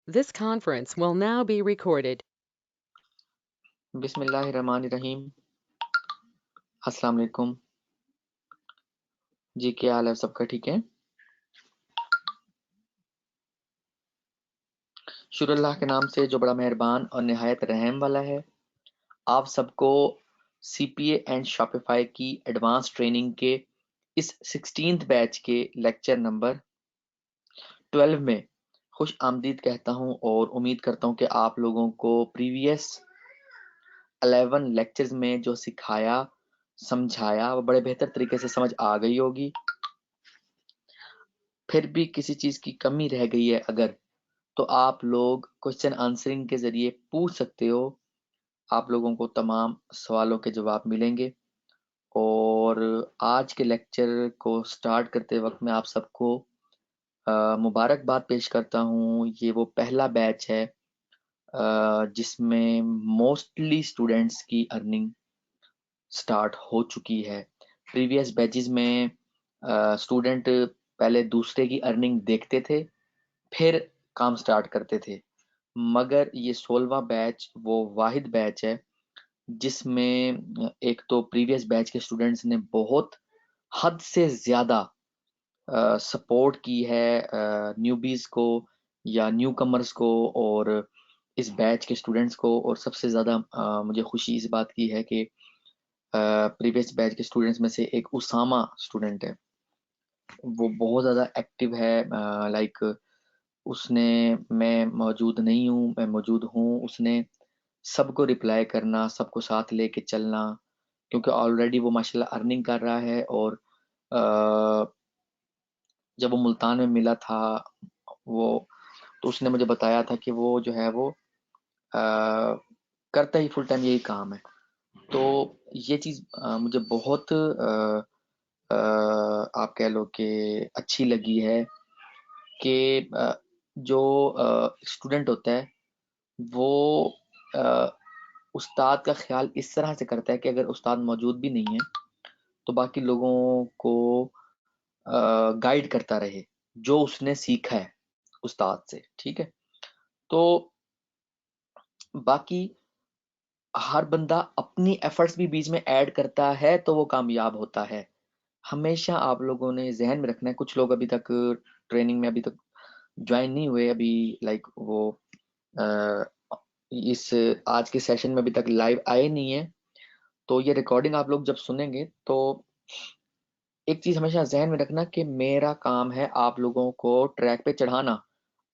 This conference will now be recorded. बिस्मिल्लाहिर्रहमानिर्रहीम। अस्सलाम वालेकुम जी, क्या हाल है सबका? ठीक है। शुरू अल्लाह के नाम से जो बड़ा मेहरबान और निहायत रहम वाला है। आप सबको सीपीए एंड शॉपिफाई की एडवांस ट्रेनिंग के इस 16th बैच के लेक्चर नंबर 12 में खुश आमदीद कहता हूं और उम्मीद करता हूं कि आप लोगों को प्रीवियस 11 लेक्चर्स में जो सिखाया समझाया वो बड़े बेहतर तरीके से समझ आ गई होगी। फिर भी किसी चीज की कमी रह गई है अगर, तो आप लोग क्वेश्चन आंसरिंग के जरिए पूछ सकते हो। आप लोगों को तमाम सवालों के जवाब मिलेंगे। और आज के लेक्चर को स्टार्ट करते वक्त मैं आप सबको मुबारकबाद पेश करता हूँ। ये वो पहला बैच है जिसमें मोस्टली स्टूडेंट्स की अर्निंग स्टार्ट हो चुकी है। प्रीवियस बैचेस में स्टूडेंट पहले दूसरे की अर्निंग देखते थे, फिर काम स्टार्ट करते थे। मगर ये 16वां बैच वो वाहिद बैच है जिसमें एक तो प्रीवियस बैच के स्टूडेंट्स ने बहुत हद से ज़्यादा सपोर्ट की है न्यूबीज़ को या न्यू कमर्स को और इस बैच के स्टूडेंट्स को। और सबसे ज़्यादा मुझे खुशी इस बात की है कि प्रीवियस बैच के स्टूडेंट्स में से एक उसामा स्टूडेंट है, वो बहुत ज़्यादा एक्टिव है। लाइक उसने, मैं मौजूद नहीं हूँ, मैं मौजूद हूँ, उसने सबको रिप्लाई करना, सबको साथ लेके चलना, क्योंकि ऑलरेडी वो माशाल्लाह अर्निंग कर रहा है। और अ, जब वो मुल्तान में मिला था वो, तो उसने मुझे बताया था कि वो जो है वो करता ही फुल टाइम यही काम है। तो ये चीज़ मुझे बहुत आप कह लो कि अच्छी लगी है कि जो स्टूडेंट होता है वो अ, उस्ताद का ख्याल इस तरह से करता है कि अगर उस्ताद मौजूद भी नहीं है तो बाकी लोगों को गाइड करता रहे जो उसने सीखा है उस्ताद से। ठीक है। तो बाकी हर बंदा अपनी एफर्ट्स भी बीच में ऐड करता है तो वो कामयाब होता है। हमेशा आप लोगों ने जहन में रखना है। कुछ लोग अभी तक ट्रेनिंग में अभी तक ज्वाइन नहीं हुए, अभी लाइक वो अ, इस आज के सेशन में अभी तक लाइव आए नहीं है। तो ये रिकॉर्डिंग आप लोग जब सुनेंगे तो एक चीज हमेशा जहन में रखना कि मेरा काम है आप लोगों को ट्रैक पे चढ़ाना।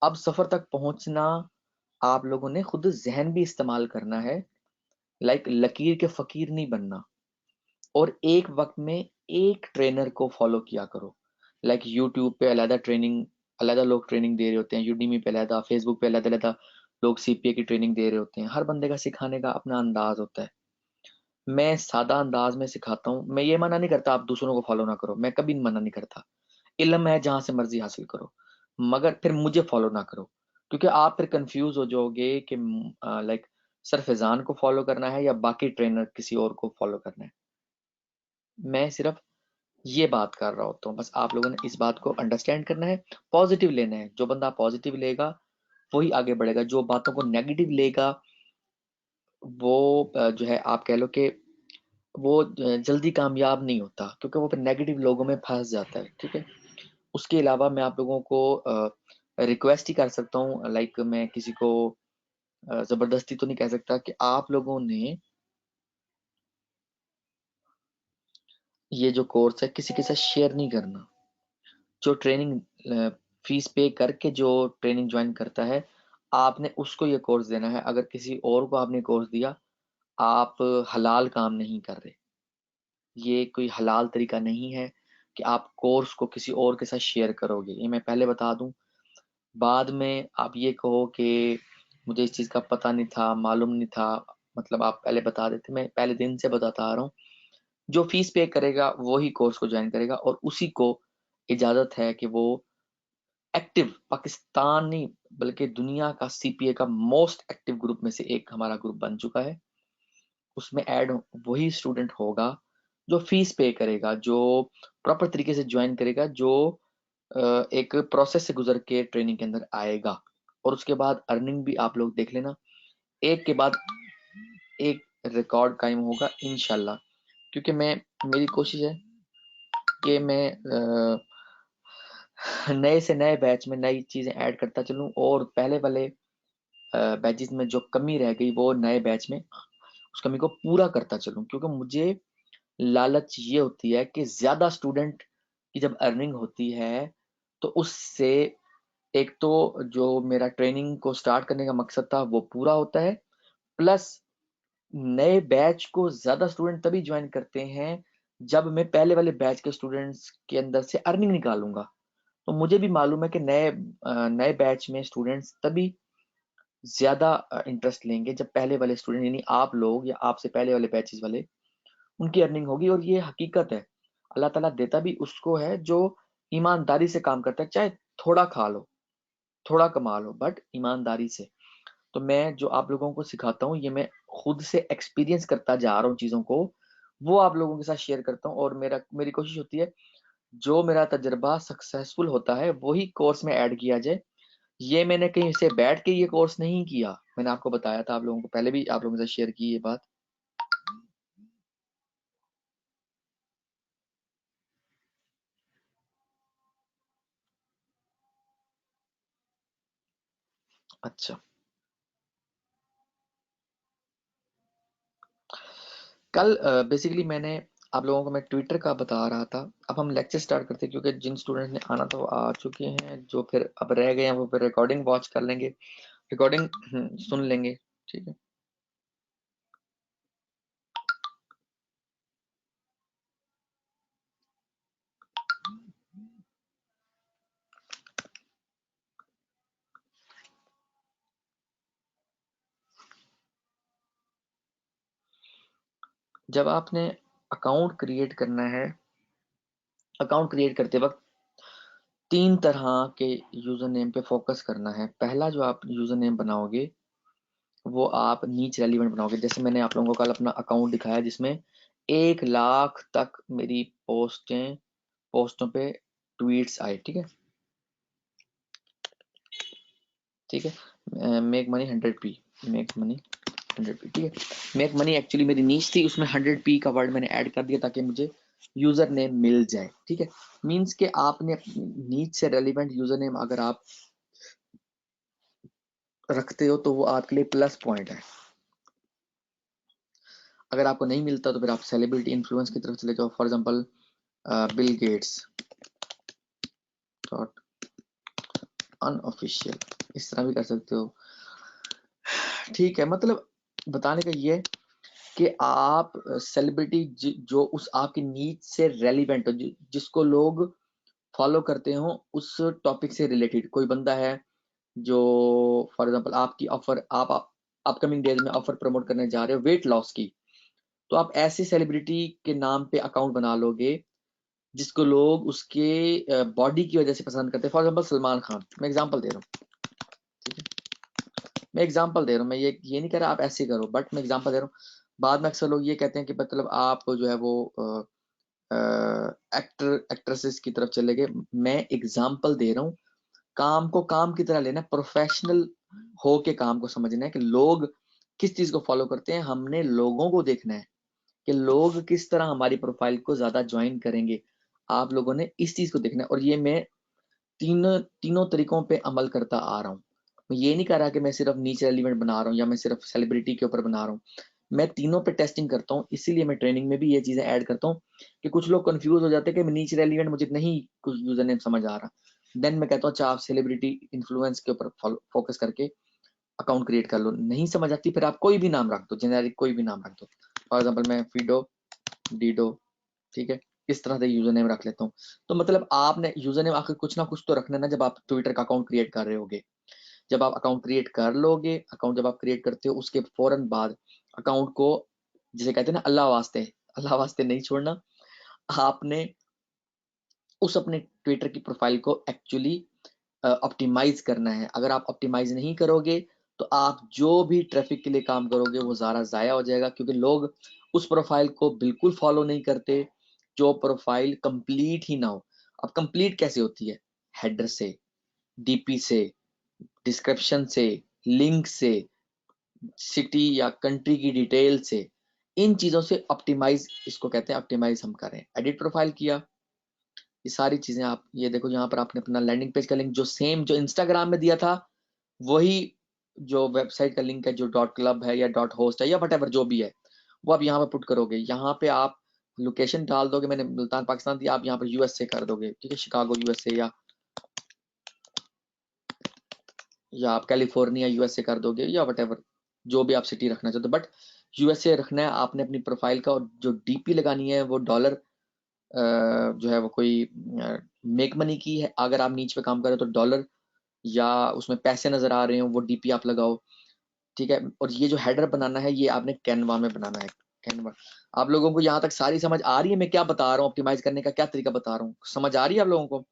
अब सफर तक पहुंचना आप लोगों ने खुद जहन भी इस्तेमाल करना है। लाइक लकीर के फकीर नहीं बनना। और एक वक्त में एक ट्रेनर को फॉलो किया करो। लाइक यूट्यूब पे अलहदा ट्रेनिंग, अलहदा लोग ट्रेनिंग दे रहे होते हैं, यूडीमी पे अलहदा, फेसबुक पे अलहदा अलहदा लोग सीपीए की ट्रेनिंग दे रहे होते हैं। हर बंदे का सिखाने का अपना अंदाज होता है। मैं सादा अंदाज में सिखाता हूँ। मैं ये मना नहीं करता आप दूसरों को फॉलो ना करो, मैं कभी मना नहीं करता। इल्म है जहां से मर्जी हासिल करो, मगर फिर मुझे फॉलो ना करो, क्योंकि आप फिर कंफ्यूज हो जाओगे कि लाइक सर फैजान को फॉलो करना है या बाकी ट्रेनर किसी और को फॉलो करना है। मैं सिर्फ ये बात कर रहा होता हूँ, बस आप लोगों ने इस बात को अंडरस्टैंड करना है। पॉजिटिव लेना है। जो बंदा पॉजिटिव लेगा वही आगे बढ़ेगा। जो बातों को नेगेटिव लेगा वो जो है आप कह लो कि वो जल्दी कामयाब नहीं होता, क्योंकि वो फिर नेगेटिव लोगों में फंस जाता है। ठीक है। उसके अलावा मैं आप लोगों को रिक्वेस्ट ही कर सकता हूँ। लाइक मैं किसी को जबरदस्ती तो नहीं कह सकता कि आप लोगों ने ये जो कोर्स है किसी के साथ शेयर नहीं करना। जो ट्रेनिंग फीस पे करके जो ट्रेनिंग ज्वाइन करता है, आपने उसको ये कोर्स देना है। अगर किसी और को आपने कोर्स दिया, आप हलाल काम नहीं कर रहे। ये कोई हलाल तरीका नहीं है कि आप कोर्स को किसी और के साथ शेयर करोगे। ये मैं पहले बता दूं। बाद में आप ये कहो कि मुझे इस चीज़ का पता नहीं था, मालूम नहीं था, मतलब आप पहले बता देते। मैं पहले दिन से बताता आ रहा हूँ। जो फीस पे करेगा वही कोर्स को ज्वाइन करेगा और उसी को इजाज़त है कि वो एक्टिव पाकिस्तान नहीं बल्कि दुनिया का सीपीए का मोस्ट एक्टिव ग्रुप में से एक हमारा ग्रुप बन चुका है। उसमें ऐड वही स्टूडेंट होगा जो फीस पे करेगा, जो प्रॉपर तरीके से ज्वाइन करेगा, जो एक प्रोसेस से गुजर के ट्रेनिंग के अंदर आएगा। और उसके बाद अर्निंग भी आप लोग देख लेना, एक के बाद एक रिकॉर्ड कायम होगा इंशाल्लाह। क्योंकि मेरी कोशिश है कि मैं नए से नए बैच में नई चीजें ऐड करता चलूं, और पहले वाले बैचेस में जो कमी रह गई वो नए बैच में उस कमी को पूरा करता चलूं। क्योंकि मुझे लालच ये होती है कि ज्यादा स्टूडेंट की जब अर्निंग होती है तो उससे एक तो जो मेरा ट्रेनिंग को स्टार्ट करने का मकसद था वो पूरा होता है, प्लस नए बैच को ज्यादा स्टूडेंट तभी ज्वाइन करते हैं जब मैं पहले वाले बैच के स्टूडेंट्स के अंदर से अर्निंग निकालूंगा। तो मुझे भी मालूम है कि नए बैच में स्टूडेंट्स तभी ज्यादा इंटरेस्ट लेंगे जब पहले वाले स्टूडेंट यानी आप लोग या आपसे पहले वाले बैचेस वाले उनकी अर्निंग होगी। और ये हकीकत है, अल्लाह ताला देता भी उसको है जो ईमानदारी से काम करता है, चाहे थोड़ा खा लो थोड़ा कमा लो बट ईमानदारी से। तो मैं जो आप लोगों को सिखाता हूँ ये मैं खुद से एक्सपीरियंस करता जा रहा हूँ चीज़ों को, वो आप लोगों के साथ शेयर करता हूँ। और मेरी कोशिश होती है जो मेरा तजुर्बा सक्सेसफुल होता है वही कोर्स में ऐड किया जाए। ये मैंने कहीं से बैठ के ये कोर्स नहीं किया, मैंने आपको बताया था, आप लोगों को पहले भी आप लोगों के साथ शेयर की ये बात। अच्छा, कल बेसिकली मैंने आप लोगों को मैं ट्विटर का बता रहा था। अब हम लेक्चर स्टार्ट करते हैं क्योंकि जिन स्टूडेंट ने आना था वो आ चुके हैं, जो फिर अब रह गए हैं वो फिर रिकॉर्डिंग वॉच कर लेंगे, रिकॉर्डिंग सुन लेंगे। ठीक है, जब आपने अकाउंट क्रिएट करना है, अकाउंट क्रिएट करते वक्त तीन तरह के यूजर नेम पे फोकस करना है। पहला जो आप यूजर नेम बनाओगे वो आप नीच रेलिवेंट बनाओगे। जैसे मैंने आप लोगों को कल अपना अकाउंट दिखाया जिसमें 1 लाख तक मेरी पोस्टों पे ट्वीट्स आए। ठीक है, ठीक है, make money 100p, make money 100p। ठीक है, मेक मनी एक्चुअली मेरी नीच थी, उसमें 100p का वर्ड मैंने ऐड कर दिया ताकि मुझे यूजर नेम मिल जाए। ठीक है, मीन्स के आपने अपनी नीच से रेलिवेंट यूजर नेम अगर आप रखते हो तो वो आपके लिए प्लस पॉइंट है। अगर आपको नहीं मिलता तो फिर आप सेलिब्रिटी इन्फ्लुएंस की तरफ चले जाओ। For example Bill Gates dot unofficial, इस तरह भी कर सकते हो। ठीक है, मतलब बताने का ये कि आप सेलिब्रिटी जो उस आपकी नीड से रेलिवेंट हो, जिसको लोग फॉलो करते हो, उस टॉपिक से रिलेटेड कोई बंदा है जो फॉर एग्जांपल आपकी ऑफर आप अपकमिंग डेज में ऑफर प्रमोट करने जा रहे हो वेट लॉस की, तो आप ऐसे सेलिब्रिटी के नाम पे अकाउंट बना लोगे जिसको लोग उसके बॉडी की वजह से पसंद करते हैं। फॉर एग्जांपल सलमान खान, मैं एग्जांपल दे रहा हूँ, ठीक है, मैं एग्जांपल दे रहा हूँ, मैं ये नहीं कह रहा आप ऐसे करो, बट मैं एग्जांपल दे रहा हूँ। बाद में अक्सर लोग ये कहते हैं कि मतलब आप जो है वो एक्ट्रेसेस की तरफ चले गए। मैं एग्जांपल दे रहा हूँ, काम को काम की तरह लेना, प्रोफेशनल हो के काम को समझना है कि लोग किस चीज को फॉलो करते हैं। हमने लोगों को देखना है कि लोग किस तरह हमारी प्रोफाइल को ज्यादा ज्वाइन करेंगे। आप लोगों ने इस चीज को देखना है, और ये मैं तीनों तीनों तरीकों पे अमल करता आ रहा हूँ। मैं ये नहीं कह रहा कि मैं सिर्फ नीचे एलिमेंट बना रहा हूँ या मैं सिर्फ सेलिब्रिटी के ऊपर बना रहा हूँ, मैं तीनों पे टेस्टिंग करता हूँ। इसीलिए मैं ट्रेनिंग में भी ये चीजें ऐड करता हूँ कि कुछ लोग कंफ्यूज हो जाते हैं कि मैं नीचे एलिमेंट मुझे नहीं कुछ यूजर नेम समझ आ रहा, देन मैं कहता हूँ अच्छा आप सेलिब्रिटी इन्फ्लुएंस के ऊपर फोकस करके अकाउंट क्रिएट कर लो। नहीं समझ आती फिर आप कोई भी नाम रख दो, जेनेरिक कोई भी नाम रख दो। फॉर एग्जाम्पल मैं फीडो डीडो, ठीक है, इस तरह से यूजर नेम रख लेता हूँ। तो मतलब आपने यूजर नेम आखिर कुछ ना कुछ तो रखना ना जब आप ट्विटर का अकाउंट क्रिएट कर रहे होगे। जब आप अकाउंट क्रिएट कर लोगे, अकाउंट जब आप क्रिएट करते हो उसके फौरन बाद अकाउंट को, जिसे कहते हैं ना अल्लाह वास्ते नहीं छोड़ना। आपने उस अपने ट्विटर की प्रोफाइल को एक्चुअली ऑप्टिमाइज करना है। अगर आप ऑप्टिमाइज नहीं करोगे तो आप जो भी ट्रैफिक के लिए काम करोगे वो ज़्यादा ज़ाया हो जाएगा, क्योंकि लोग उस प्रोफाइल को बिल्कुल फॉलो नहीं करते जो प्रोफाइल कंप्लीट ही ना हो। अब कंप्लीट कैसे होती है? हेडर से, डीपी से, डिस्क्रिप्शन से, लिंक से, सिटी या कंट्री की डिटेल से, इन चीजों से ऑप्टिमाइज, इसको कहते हैं ऑप्टिमाइज हम करें। एडिट प्रोफाइल किया, ये सारी चीजें आप ये देखो, यहाँ पर आपने अपना लैंडिंग पेज का लिंक जो सेम जो इंस्टाग्राम में दिया था वही जो वेबसाइट का लिंक है, जो डॉट क्लब है या डॉट होस्ट है या वट जो भी है, वो आप यहाँ पे पुट करोगे। यहाँ पे आप लोकेशन डाल दोगे, मैंने मुल्तान पाकिस्तान दिया, आप यहाँ पर यूएसए कर दोगे, ठीक है, शिकागो यूएसए, या आप कैलिफोर्निया यूएसए कर दोगे, या वट जो भी आप सिटी रखना चाहते हो, बट यूएसए रखना है आपने अपनी प्रोफाइल का। और जो डीपी लगानी है वो डॉलर जो है वो कोई मेक मनी की है, अगर आप नीच पे काम करें तो डॉलर, या उसमें पैसे नजर आ रहे हो वो डीपी आप लगाओ, ठीक है। और ये जो हेडर बनाना है ये आपने कैनवा में बनाना है, कैनवा। आप लोगों को यहाँ तक सारी समझ आ रही है मैं क्या बता रहा हूँ, ऑप्टिमाइज करने का क्या तरीका बता रहा हूँ, समझ आ रही है आप लोगों को?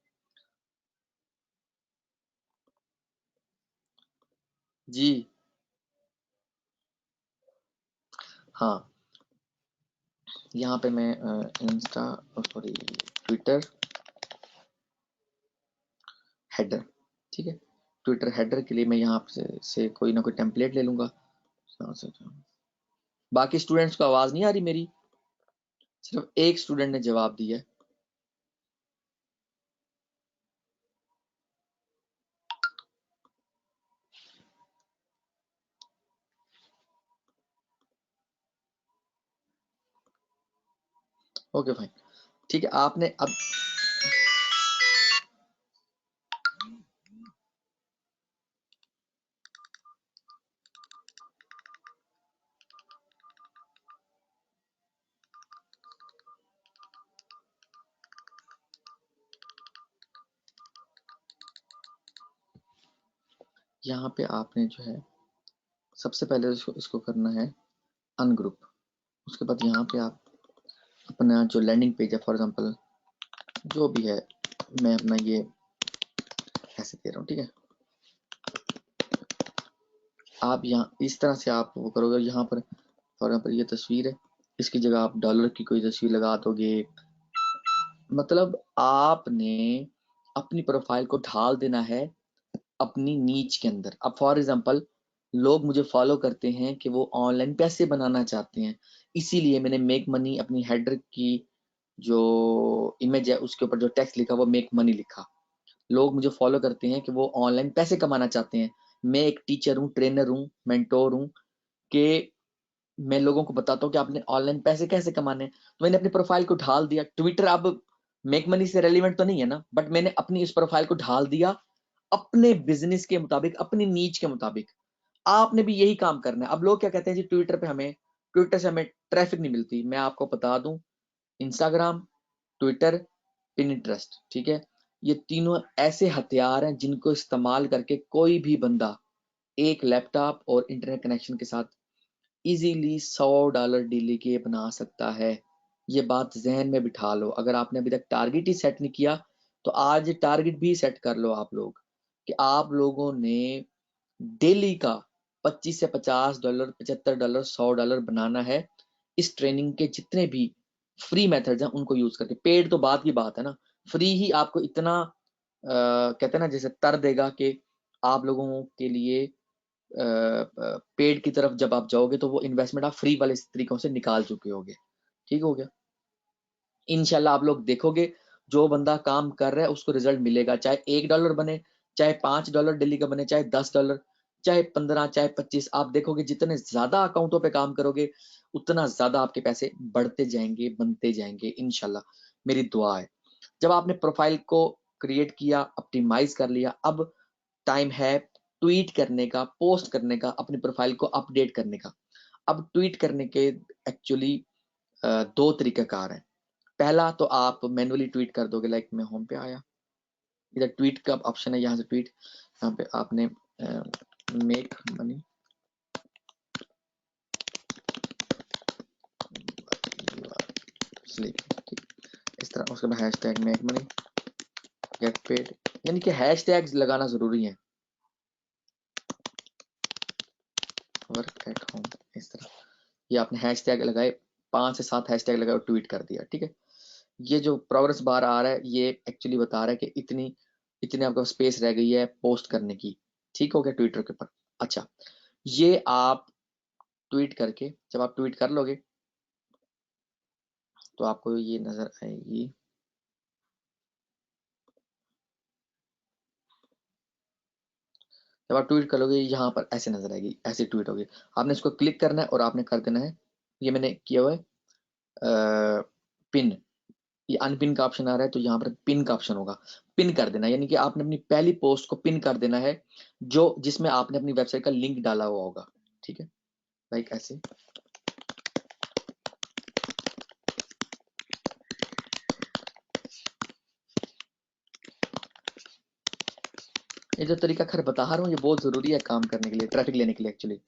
जी हाँ, यहाँ पे मैं इंस्टा, सॉरी, ट्विटर हेडर, ठीक है, ट्विटर हेडर के लिए मैं यहाँ से कोई ना कोई टेम्पलेट ले लूंगा। बाकी स्टूडेंट्स को आवाज नहीं आ रही मेरी? सिर्फ एक स्टूडेंट ने जवाब दिया है। ओके फाइन, ठीक है। आपने अब यहाँ पे आपने जो है सबसे पहले इसको करना है अनग्रुप। उसके बाद यहाँ पे आप अपना जो लैंडिंग पेज है, फॉर एग्जांपल जो भी है, मैं अपना ये ऐसे दे रहा हूँ, ठीक है। आप यहाँ इस तरह से आप वो करोगे, यहाँ पर फॉर एग्जांपल ये तस्वीर है, इसकी जगह आप डॉलर की कोई तस्वीर लगा दोगे। मतलब आपने अपनी प्रोफाइल को ढाल देना है अपनी नीच के अंदर। अब फॉर एग्जांपल लोग मुझे फॉलो करते हैं कि वो ऑनलाइन पैसे बनाना चाहते हैं, इसीलिए मैंने मेक मनी अपनी हेडर की जो इमेज है उसके ऊपर जो टेक्स्ट लिखा वो मेक मनी लिखा। लोग मुझे फॉलो करते हैं कि वो ऑनलाइन पैसे कमाना चाहते हैं। मैं एक टीचर हूँ, ट्रेनर हूँ, मेंटोर हूँ, कि मैं लोगों को बताता हूँ कि आपने ऑनलाइन पैसे कैसे कमाने। तो मैंने अपनी प्रोफाइल को ढाल दिया। ट्विटर अब मेक मनी से रेलिवेंट तो नहीं है ना, बट मैंने अपनी इस प्रोफाइल को ढाल दिया अपने बिजनेस के मुताबिक, अपनी नीच के मुताबिक। आपने भी यही काम करना है। अब लोग क्या कहते हैं जी, ट्विटर पे हमें, ट्विटर से हमें ट्रैफिक नहीं मिलती। मैं आपको बता दूं, इंस्टाग्राम, ट्विटर, पिनिट्रस्ट, ठीक है, ये तीनों ऐसे हथियार हैं जिनको इस्तेमाल करके कोई भी बंदा एक लैपटॉप और इंटरनेट कनेक्शन के साथ इजीली $100 डेली के बना सकता है। ये बात जहन में बिठा लो। अगर आपने अभी तक टारगेट ही सेट नहीं किया तो आज टारगेट भी सेट कर लो आप लोग, कि आप लोगों ने डेली का $25 से $50, $75, $100 बनाना है। इस ट्रेनिंग के जितने भी फ्री मेथड्स हैं उनको यूज करके। पेड तो बात की बात है ना, फ्री ही आपको इतना कहते हैं ना जैसे तर देगा कि आप लोगों के लिए पेड की तरफ जब आप जाओगे तो वो इन्वेस्टमेंट आप फ्री वाले तरीकों से निकाल चुके होगे। ठीक हो गया? इंशाल्लाह आप लोग देखोगे जो बंदा काम कर रहा है उसको रिजल्ट मिलेगा, चाहे $1 बने, चाहे $5 डेली का बने, चाहे $10, चाहे 15, चाहे 25। आप देखोगे जितने ज्यादा अकाउंटों पे काम करोगे उतना ज्यादा आपके पैसे बढ़ते जाएंगे, बनते जाएंगे इंशाल्लाह, मेरी दुआ है। जब आपने प्रोफाइल को क्रिएट किया, ऑप्टिमाइज कर लिया, अब टाइम है ट्वीट करने का, पोस्ट करने का, अपनी प्रोफाइल को अपडेट करने का। अब ट्वीट करने के एक्चुअली दो तरीकाकार हैं। पहला तो आप मैनुअली ट्वीट कर दोगे, लाइक मैं होम पे आया, इधर ट्वीट का ऑप्शन है, यहाँ से ट्वीट, यहाँ पे आपने मेक मनी इस तरह, उसके बाद hashtag make money get paid, यानी कि हैशटैग्स लगाना जरूरी है। वर्क एट होम, इस तरह ये आपने हैशटैग लगाए, 5 से 7 हैशटैग लगाए और ट्वीट कर दिया, ठीक है। ये जो प्रोग्रेस बार आ रहा है ये एक्चुअली बता रहा है कि इतनी इतनी आपको स्पेस रह गई है पोस्ट करने की। ठीक हो गया ट्विटर के ऊपर। अच्छा, ये आप ट्वीट करके, जब आप ट्वीट कर लोगे तो आपको ये नजर आएगी। जब आप ट्वीट करोगे यहाँ पर ऐसे नजर आएगी, ऐसे ट्वीट होगी। आपने इसको क्लिक करना है और आपने कर देना है, ये मैंने किया हुआ है पिन। ये अनपिन का ऑप्शन आ रहा है तो यहाँ पर पिन का ऑप्शन होगा, पिन कर देना, यानी कि आपने अपनी पहली पोस्ट को पिन कर देना है, जो जिसमें आपने अपनी वेबसाइट का लिंक डाला हुआ होगा। ठीक है, लाइक ऐसे। ये जो तरीका खैर बता रहा हूँ ये बहुत जरूरी है काम करने के लिए, ट्रैफिक लेने के लिए एक्चुअली।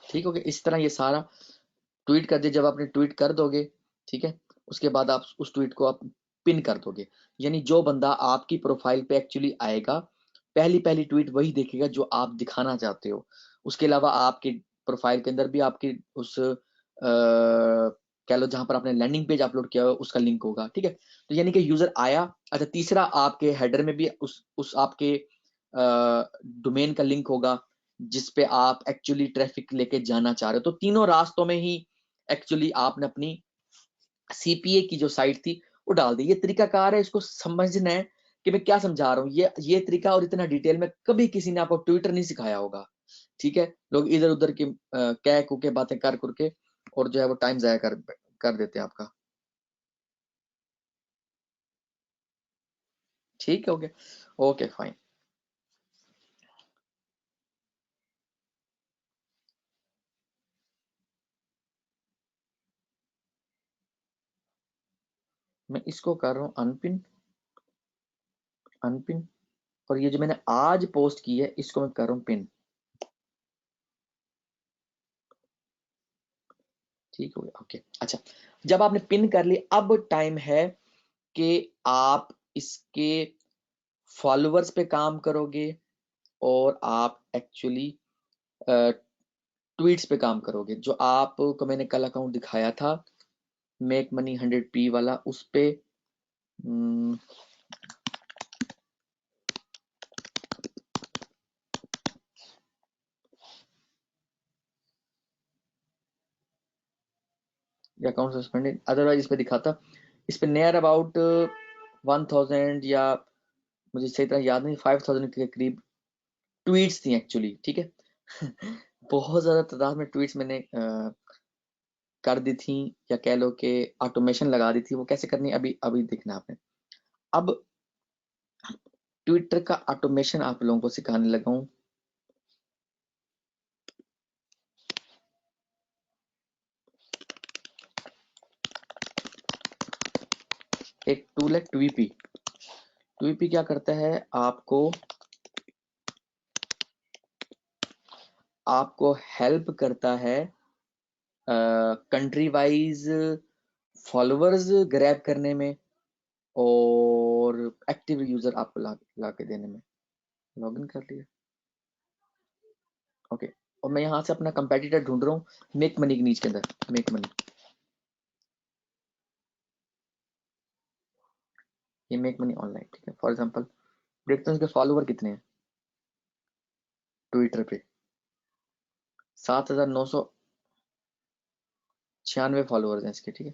ठीक हो गया, इस तरह ये सारा ट्वीट कर दिया। जब आपने ट्वीट कर दोगे, ठीक है, उसके बाद आप उस ट्वीट को आप पिन कर दोगे, यानी जो बंदा आपकी प्रोफाइल पे एक्चुअली आएगा, पहली पहली ट्वीट वही देखेगा जो आप दिखाना चाहते हो। उसके अलावा आपके प्रोफाइल के अंदर भी आपकी उस कह लो जहां पर आपने लैंडिंग पेज अपलोड किया हुआ उसका लिंक होगा। ठीक है, तो यानी कि यूजर आया। अच्छा, तीसरा आपके हेडर में भी उस आपके डोमेन का लिंक होगा जिस पे आप एक्चुअली ट्रैफिक लेके जाना चाह रहे हो। तो तीनों रास्तों में ही एक्चुअली आपने अपनी सीपीए की जो साइट थी वो डाल दी। ये तरीकाकार है, इसको समझना है कि मैं क्या समझा रहा हूँ। ये तरीका और इतना डिटेल में कभी किसी ने आपको ट्विटर नहीं सिखाया होगा। ठीक है, लोग इधर उधर की कह कू के बातें कर करके और जो है वो टाइम जाया कर देते हैं आपका। ठीक है, ओके ओके फाइन। मैं इसको कर रहा हूँ अनपिन, अनपिन। और ये जो मैंने आज पोस्ट की है इसको मैं कर रहा हूँ पिन। ठीक हो गया, ओके। अच्छा, जब आपने पिन कर ली, अब टाइम है कि आप इसके फॉलोअर्स पे काम करोगे और आप एक्चुअली ट्वीट्स पे काम करोगे। जो आपको मैंने कल अकाउंट दिखाया था मेक मनी 100p वाला, उस पे अकाउंट सस्पेंडेड, अदरवाइज इस पे दिखाता। इस पे नियर अबाउट 1000 या मुझे सही तरह याद नहीं, 5000 के करीब ट्वीट्स थी एक्चुअली। ठीक है बहुत ज्यादा तादाद में ट्वीट्स मैंने कर दी थी, या कह लो कि ऑटोमेशन लगा दी थी। वो कैसे करनी अभी अभी देखना आपने। अब ट्विटर का ऑटोमेशन आप लोगों को सिखाने लगा हूं। एक टूल है ट्वीपी। ट्वीपी क्या करता है, आपको हेल्प करता है कंट्री वाइज फॉलोअर्स ग्रैब करने में और एक्टिव यूजर आपको ला के देने में। लॉगिन कर लिया, ओके। और मैं यहाँ से अपना कंपेटिटर ढूंढ रहा हूँ मेक मनी के नीचे के अंदर, मेक मनी। ये मेक मनी ऑनलाइन, ठीक है। फॉर एग्जांपल देखते हैं इसके फॉलोअर कितने हैं ट्विटर पे। 7996 फॉलोअर्स हैं इसके। ठीक है,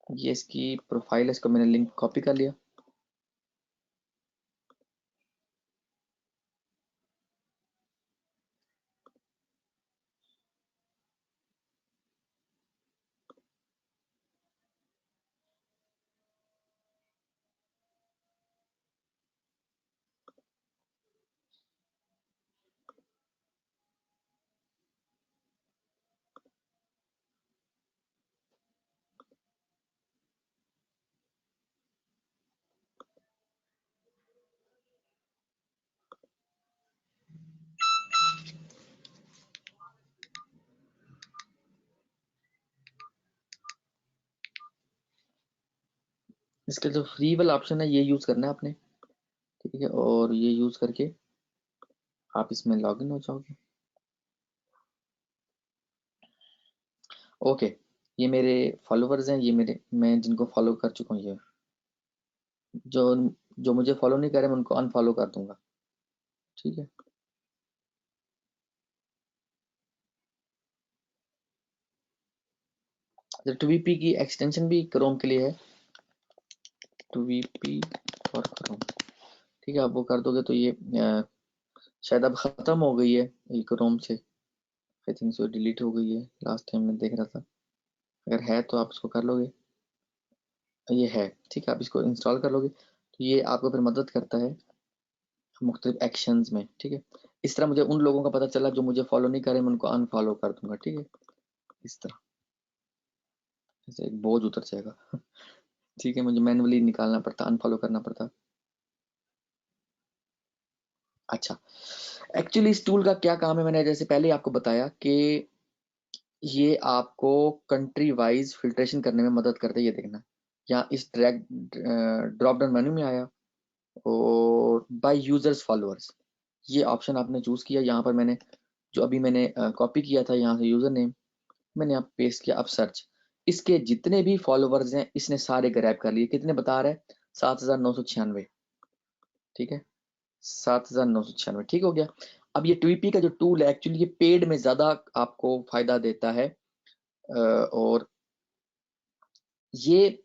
ये इसकी प्रोफाइल है, इसको मैंने लिंक कॉपी कर लिया। इसका जो फ्री वाला ऑप्शन है ये यूज करना है आपने। ठीक है, और ये यूज करके आप इसमें लॉगिन हो जाओगे। ओके, ये मेरे फॉलोअर्स हैं, ये मेरे मैं जिनको फॉलो कर चुका हूँ ये। जो जो मुझे फॉलो नहीं करे मैं उनको अनफॉलो कर दूंगा, ठीक है। टूवीपी की एक्सटेंशन भी क्रोम के लिए है, टूवीपी फॉर क्रोम, ठीक है। आप वो कर दोगे तो ये शायद अब खत्म हो गई है ये क्रोम से, आई थिंक सो डिलीट हो गई है, लास्ट टाइम मैं देख रहा था। अगर है तो आप इसको कर लोगे, ये है, ठीक है। आप इसको इंस्टॉल कर लोगे तो ये आपको फिर मदद करता है मुख्तलिफ एक्शंस में, ठीक है। इस तरह मुझे उन लोगों का पता चला जो मुझे फॉलो नहीं करे, मैं उनको अनफॉलो कर दूंगा, ठीक है। इस तरह ऐसे एक बोझ उतर जाएगा ठीक है, मुझे मैनुअली निकालना पड़ता, अनफॉलो करना पड़ता। अच्छा, एक्चुअली इस टूल का क्या काम है, मैंने जैसे पहले ही आपको बताया कि ये आपको कंट्री वाइज फिल्ट्रेशन करने में मदद करता है। ये देखना, यहाँ इस ड्रैग ड्रॉप डाउन मेन्यू में आया और बाय यूजर्स फॉलोअर्स, ये ऑप्शन आपने चूज किया। यहाँ पर मैंने जो अभी मैंने कॉपी किया था यहाँ से यूजर नेम, मैंने यहाँ पेस्ट किया। अब सर्च, इसके जितने भी फॉलोअर्स हैं इसने सारे ग्रैब कर लिए। कितने बता रहा है? 7,996, ठीक है, 7,996, ठीक हो गया। अब ये ट्वीपी का जो टूल है एक्चुअली ये पेड में ज्यादा आपको फायदा देता है, और ये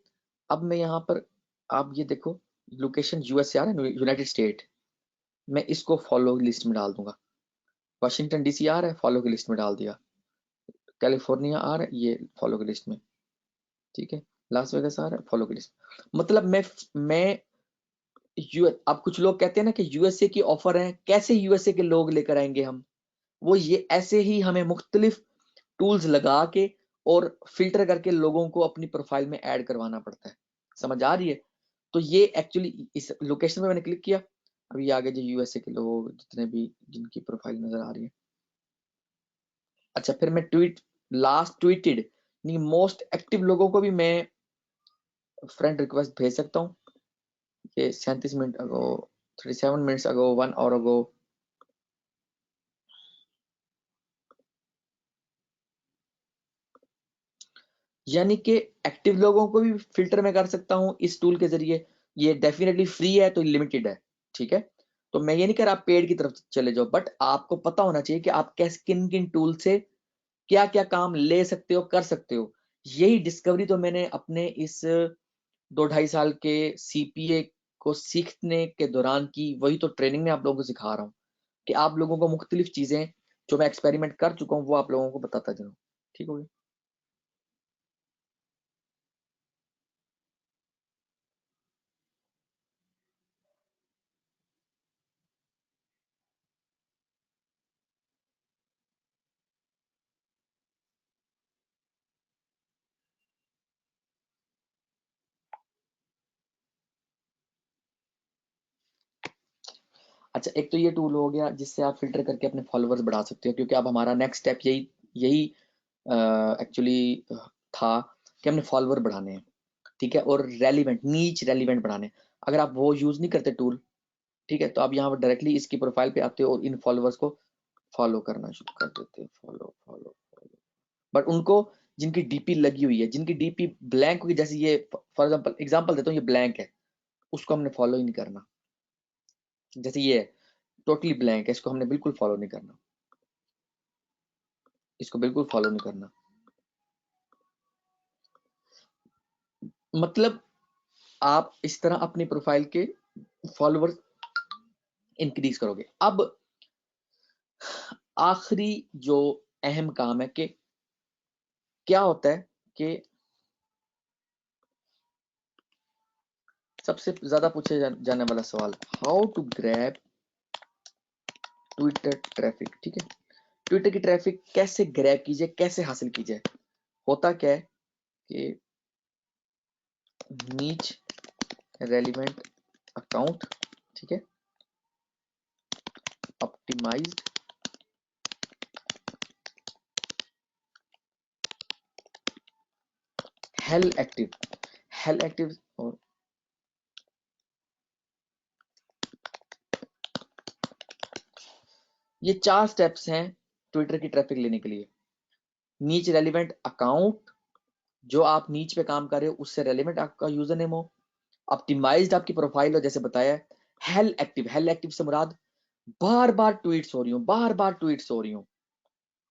अब मैं यहाँ पर, आप ये देखो लोकेशन यूएसए आ रहा है, यूनाइटेड स्टेट, मैं इसको फॉलो लिस्ट में डाल दूंगा। वाशिंगटन डीसी आ रहा है, फॉलो की लिस्ट में डाल दिया। कैलिफोर्निया आ रहा है, ये फॉलो की लिस्ट में, ठीक है। लास वेगास आ रहा है, फॉलो की लिस्ट। मतलब मैं अब कुछ लोग कहते हैं ना कि यूएसए की ऑफर है, कैसे यूएसए के लोग लेकर आएंगे हम? वो ये ऐसे ही हमें मुख्तलिफ टूल्स लगा के और फिल्टर करके लोगों को अपनी प्रोफाइल में ऐड करवाना पड़ता है। समझ आ रही है? तो ये एक्चुअली इस लोकेशन पे मैंने क्लिक किया, अभी आगे जो यूएसए के लोग जितने भी जिनकी प्रोफाइल नजर आ रही है। अच्छा, फिर मैं लास्ट ट्वीटेड नहीं मोस्ट एक्टिव लोगों को भी मैं फ्रेंड रिक्वेस्ट भेज सकता हूँ। ये 37 minute ago, 37 minutes ago, 1 hour ago, यानी कि एक्टिव लोगों को भी फिल्टर में कर सकता हूँ इस टूल के जरिए। ये डेफिनेटली फ्री है तो लिमिटेड है, ठीक है। तो मैं ये नहीं कह रहा आप पेड की तरफ चले जाओ, बट आपको पता होना चाहिए कि आप कैसे किन किन टूल से क्या क्या काम ले सकते हो, कर सकते हो। यही डिस्कवरी तो मैंने अपने इस 2-2.5 साल के सीपीए को सीखने के दौरान की, वही तो ट्रेनिंग में आप लोगों को सिखा रहा हूँ कि आप लोगों को मुख्तलिफ चीजें जो मैं एक्सपेरिमेंट कर चुका हूँ वो आप लोगों को बताता जाऊँ, ठीक हो गया। अच्छा, एक तो ये टूल हो गया जिससे आप फिल्टर करके अपने फॉलोअर्स बढ़ा सकते हो, क्योंकि अब हमारा नेक्स्ट स्टेप यही यही एक्चुअली था कि हमने फॉलोअर बढ़ाने हैं, ठीक है, और रेलिवेंट नीच रेलिवेंट बढ़ाने हैं। अगर आप वो यूज नहीं करते टूल, ठीक है, तो आप यहाँ पर डायरेक्टली इसकी प्रोफाइल पे आते हो और इन फॉलोअर्स को फॉलो करना शुरू कर देते हो, फॉलो फॉलो फॉलो। बट उनको जिनकी डीपी लगी हुई है, जिनकी डीपी ब्लैंक हुई, जैसे ये फॉर एग्जाम्पल देता हूँ, ये ब्लैंक है, उसको हमने फॉलो ही नहीं करना। जैसे ये टोटली ब्लैंक है, इसको हमने बिल्कुल फॉलो नहीं करना, इसको बिल्कुल फॉलो नहीं करना। मतलब आप इस तरह अपनी प्रोफाइल के फॉलोअर्स इंक्रीज करोगे। अब आखिरी जो अहम काम है कि क्या होता है कि सबसे ज्यादा पूछे जाने वाला सवाल, how to grab Twitter traffic, ठीक है। ट्विटर की ट्रैफिक कैसे ग्रैब कीजिए, कैसे हासिल कीजिए? होता क्या है कि नीच रेलिवेंट अकाउंट, ठीक है, ऑप्टिमाइज्ड, हेल एक्टिव और ये 4 स्टेप्स हैं ट्विटर की ट्रैफिक लेने के लिए। नीच रेलिवेंट अकाउंट, जो आप नीच पे काम कर रहे हो उससे रेलिवेंट आपका यूजर नेम हो। ऑप्टिमाइज्ड आपकी प्रोफाइल हो, जैसे बताया। हेल एक्टिव से मुराद बार बार ट्वीट्स हो रही हूँ, बार बार ट्वीट्स हो रही हूँ,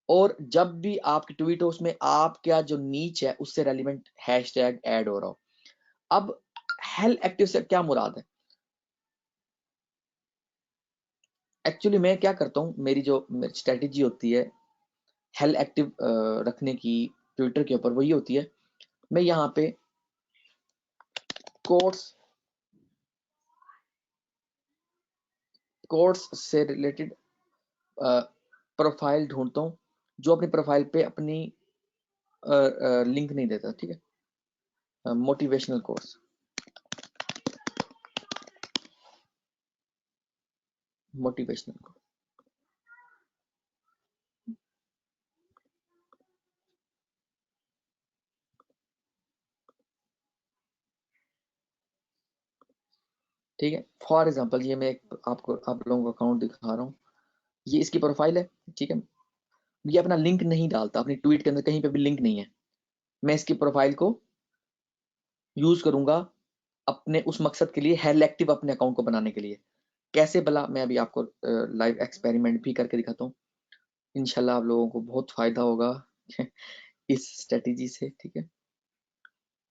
और जब भी आपकी ट्वीट हो उसमें आपका जो नीच है उससे रेलिवेंट हैशटैग ऐड हो रहा हो। अब हेल एक्टिव से क्या मुराद है? एक्चुअली मैं क्या करता हूँ, मेरी जो स्ट्रेटेजी होती है हेल एक्टिव रखने की ट्विटर के ऊपर, वो ये होती है, मैं यहाँ पे कोट्स से रिलेटेड प्रोफाइल ढूंढता हूँ जो अपनी प्रोफाइल पे अपनी लिंक नहीं देता, ठीक है। मोटिवेशनल कोर्स, मोटिवेशनल कोर्स, ठीक है। फॉर एग्जांपल ये मैं आपको आप लोगों का अकाउंट दिखा रहा हूँ, ये इसकी प्रोफाइल है, ठीक है। ये अपना लिंक नहीं डालता, अपनी ट्वीट के अंदर कहीं पे भी लिंक नहीं है। मैं इसकी प्रोफाइल को यूज करूंगा अपने उस मकसद के लिए, हेल एक्टिव अपने अकाउंट को बनाने के लिए। कैसे भला, मैं अभी आपको लाइव एक्सपेरिमेंट भी करके दिखाता हूँ। इंशाल्लाह आप लोगों को बहुत फायदा होगा इस स्ट्रेटेजी से, ठीक है।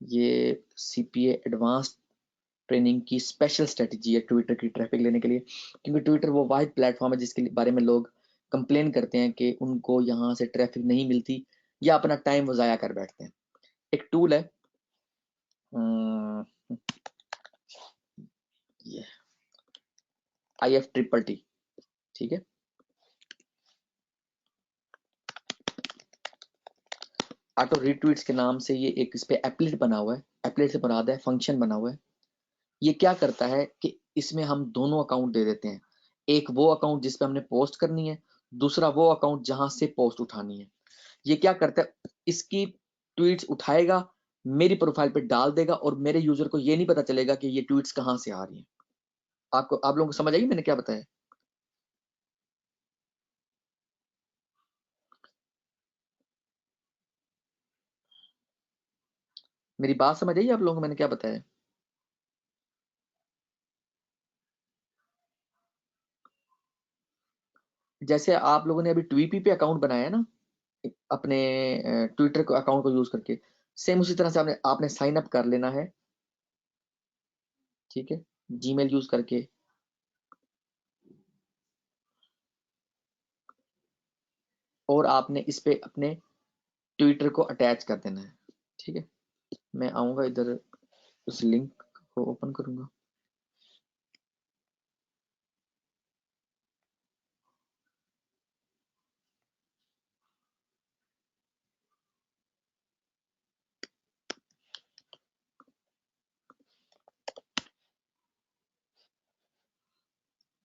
ये सीपीए एडवांस ट्रेनिंग की स्पेशल स्ट्रेटेजी है ट्विटर की ट्रैफिक लेने के लिए, क्योंकि ट्विटर वो वाहिद प्लेटफॉर्म है जिसके बारे में लोग कंप्लेन करते हैं कि उनको यहाँ से ट्रैफिक नहीं मिलती या अपना टाइम वो ज़ाया कर बैठते हैं। एक टूल है, ये IFTTT, ठीक है। ऑटो रीट्वीट्स के नाम से ये एक इस पे एप्लेट बना हुआ है, एप्लेट से मुराद है फंक्शन बना हुआ है। ये क्या करता है कि इसमें हम दोनों अकाउंट दे देते हैं, एक वो अकाउंट जिस पे हमने पोस्ट करनी है, दूसरा वो अकाउंट जहां से पोस्ट उठानी है। ये क्या करता है, इसकी ट्वीट्स उठाएगा, मेरी प्रोफाइल पे डाल देगा, और मेरे यूजर को ये नहीं पता चलेगा कि ये ट्वीट्स कहां से आ रही हैं। आपको, आप लोगों को समझ आई मैंने क्या बताया? मेरी बात समझ आई आप लोगों को मैंने क्या बताया? जैसे आप लोगों ने अभी ट्वीपी पे अकाउंट बनाया है ना, अपने ट्विटर को अकाउंट को यूज करके, सेम उसी तरह से आपने आपने साइन अप कर लेना है, ठीक है, जीमेल यूज करके, और आपने इस पे अपने ट्विटर को अटैच कर देना है, ठीक है। मैं आऊंगा इधर, उस लिंक को ओपन करूंगा,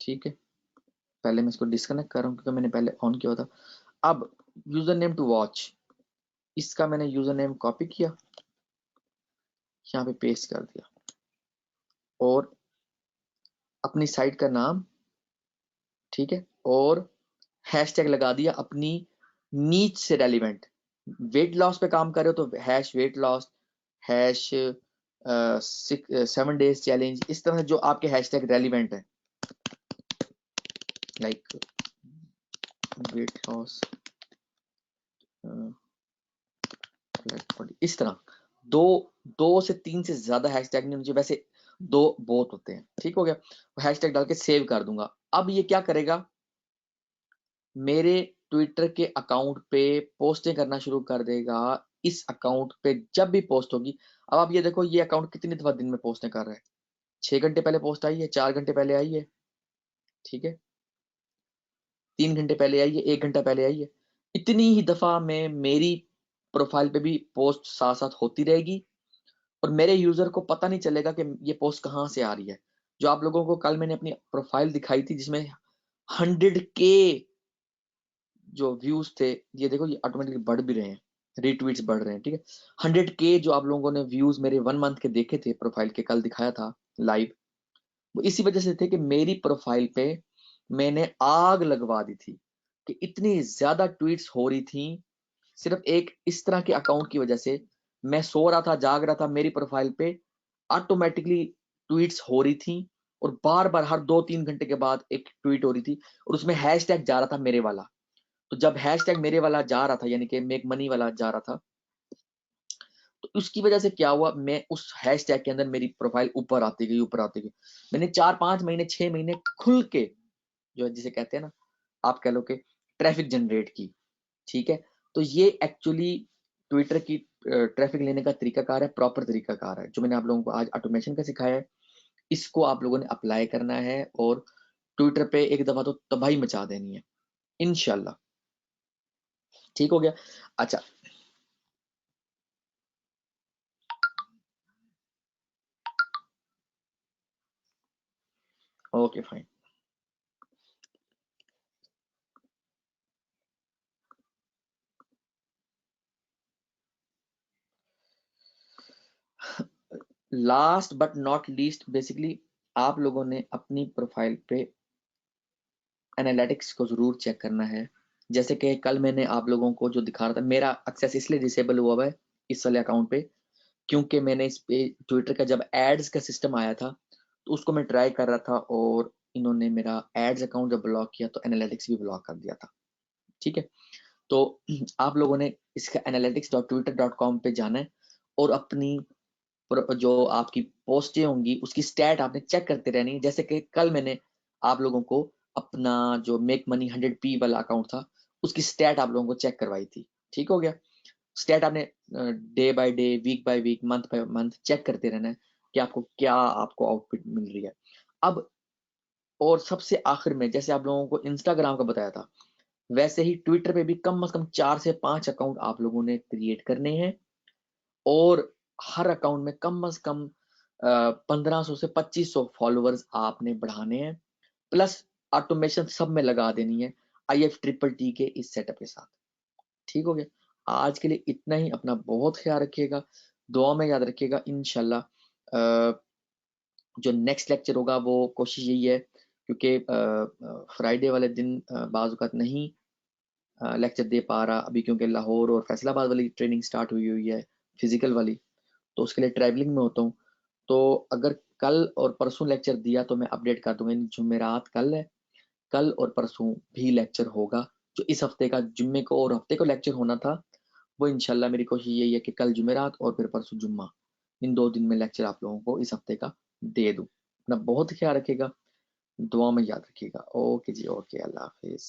ठीक है। पहले मैं इसको डिस्कनेक्ट कर रहा हूँ क्योंकि मैंने पहले ऑन किया था। अब यूजर नेम टू वॉच, इसका मैंने यूजर नेम कॉपी किया, यहाँ पे पेस्ट कर दिया, और अपनी साइट का नाम, ठीक है, और हैशटैग लगा दिया अपनी नीच से रेलिवेंट। वेट लॉस पे काम कर रहे हो तो hash weight loss, hash 7 days challenge, इस तरह से जो आपके हैशटैग रेलिवेंट है, लाइक वेट लॉस, इस तरह दो दो से तीन से ज्यादा हैशटैग नहीं मुझे, वैसे दो बहुत होते हैं, ठीक हो गया। हैशटैग डाल के सेव कर दूंगा। अब ये क्या करेगा, मेरे ट्विटर के अकाउंट पे पोस्टें करना शुरू कर देगा। इस अकाउंट पे जब भी पोस्ट होगी, अब आप ये देखो ये अकाउंट कितनी दफा दिन में पोस्टें कर रहा है। 6 घंटे पहले पोस्ट आई है, 4 घंटे पहले आई है, ठीक है, 3 घंटे पहले आई है, 1 घंटा पहले आई है। इतनी ही दफा में मेरी प्रोफाइल पे भी पोस्ट साथ साथ होती रहेगी, और मेरे यूजर को पता नहीं चलेगा कि ये पोस्ट कहाँ से आ रही है। जो आप लोगों को कल मैंने अपनी प्रोफाइल दिखाई थी जिसमें 100K जो व्यूज थे, ये देखो ये ऑटोमेटिकली बढ़ भी रहे हैं, रीट्वीट्स बढ़ रहे हैं, ठीक है। 100K जो आप लोगों ने व्यूज मेरे 1 मंथ के देखे थे प्रोफाइल के, कल दिखाया था लाइव, वो इसी वजह से थे कि मेरी प्रोफाइल पे मैंने आग लगवा दी थी, कि इतनी ज्यादा ट्वीट्स हो रही थी सिर्फ एक इस तरह के अकाउंट की वजह से। मैं सो रहा था, जाग रहा था, मेरी प्रोफाइल पे ऑटोमेटिकली ट्वीट्स हो रही थी और बार बार हर 2-3 घंटे के बाद एक ट्वीट हो रही थी और उसमें हैशटैग जा रहा था मेरे वाला। तो जब हैशटैग मेरे वाला जा रहा था, यानी कि मेक मनी वाला जा रहा था, तो उसकी वजह से क्या हुआ, मैं उस हैशटैग के अंदर मेरी प्रोफाइल ऊपर आती गई, ऊपर आती गई। मैंने 4-5 महीने 6 महीने खुल के, जो है जिसे कहते हैं ना, आप कह लो कि ट्रैफिक जनरेट की। ठीक है, तो ये एक्चुअली ट्विटर की ट्रैफिक लेने का तरीकाकार है, प्रॉपर तरीकाकार है, जो मैंने आप लोगों को आज ऑटोमेशन का सिखाया है। इसको आप लोगों ने अप्लाई करना है और ट्विटर पे एक दफा तो तबाही मचा देनी है, इंशाल्लाह। ठीक हो गया। अच्छा, okay fine. Last but not least, basically आप लोगों ने अपनी प्रोफाइल पे एनालिटिक्स को जरूर चेक करना है। जैसे कि कल मैंने आप लोगों को जो दिखा रहा था, मेरा एक्सेस इसलिए डिसेबल हुआ है इस वाले अकाउंट पे, क्योंकि मैंने इस पे ट्विटर का जब एड्स का सिस्टम आया था तो उसको मैं ट्राई कर रहा था और इन्होंने मेरा एड्स अकाउंट जब ब्लॉक किया तो एनालिटिक्स भी ब्लॉक कर दिया था। ठीक है, तो आप लोगों ने इसका analytics.twitter.com पे जाना है और अपनी जो आपकी पोस्टें होंगी उसकी स्टैट आपने चेक करते रहनी है। जैसे कि कल मैंने आप लोगों को अपना जो मेक मनी 100p वाला अकाउंट था उसकी स्टैट आप लोगों को चेक करवाई थी। ठीक हो गया, स्टैट आपने day by day, week by week, month by month check करते रहना है कि आपको क्या आपको आउटपुट मिल रही है। अब और सबसे आखिर में, जैसे आप लोगों को इंस्टाग्राम का बताया था, वैसे ही ट्विटर पे भी कम से कम 4 से 5 अकाउंट आप लोगों ने क्रिएट करने हैं और हर अकाउंट में कम से कम 1500 से 2500 फॉलोअर्स आपने बढ़ाने हैं, प्लस ऑटोमेशन सब में लगा देनी है IF-SSS के इस सेटअप के साथ। ठीक हो गया, आज के लिए इतना ही। अपना बहुत ख्याल रखिएगा, दुआ में याद रखिएगा। इंशाल्लाह जो नेक्स्ट लेक्चर होगा वो कोशिश यही है, क्योंकि फ्राइडे वाले दिन बाज़ औक़ात नहीं लेक्चर दे पा रहा अभी, क्योंकि लाहौर और फैसलाबाद वाली ट्रेनिंग स्टार्ट हुई हुई है फिजिकल वाली, तो उसके लिए ट्रैवलिंग में होता हूँ। तो अगर कल और परसों लेक्चर दिया तो मैं अपडेट कर दूंगा। जुमेरात कल है, कल और परसों भी लेक्चर होगा। जो इस हफ्ते का जुम्मे को और हफ्ते को लेक्चर होना था वो इंशाल्लाह मेरी कोशिश यही है कि कल जुमेरात और फिर परसों जुम्मा, इन 2 दिन में लेक्चर आप लोगों को इस हफ्ते का दे दूँ। अपना बहुत ख्याल रखिएगा, दुआ में याद रखिएगा। ओके जी, ओके, अल्लाह हाफिज़।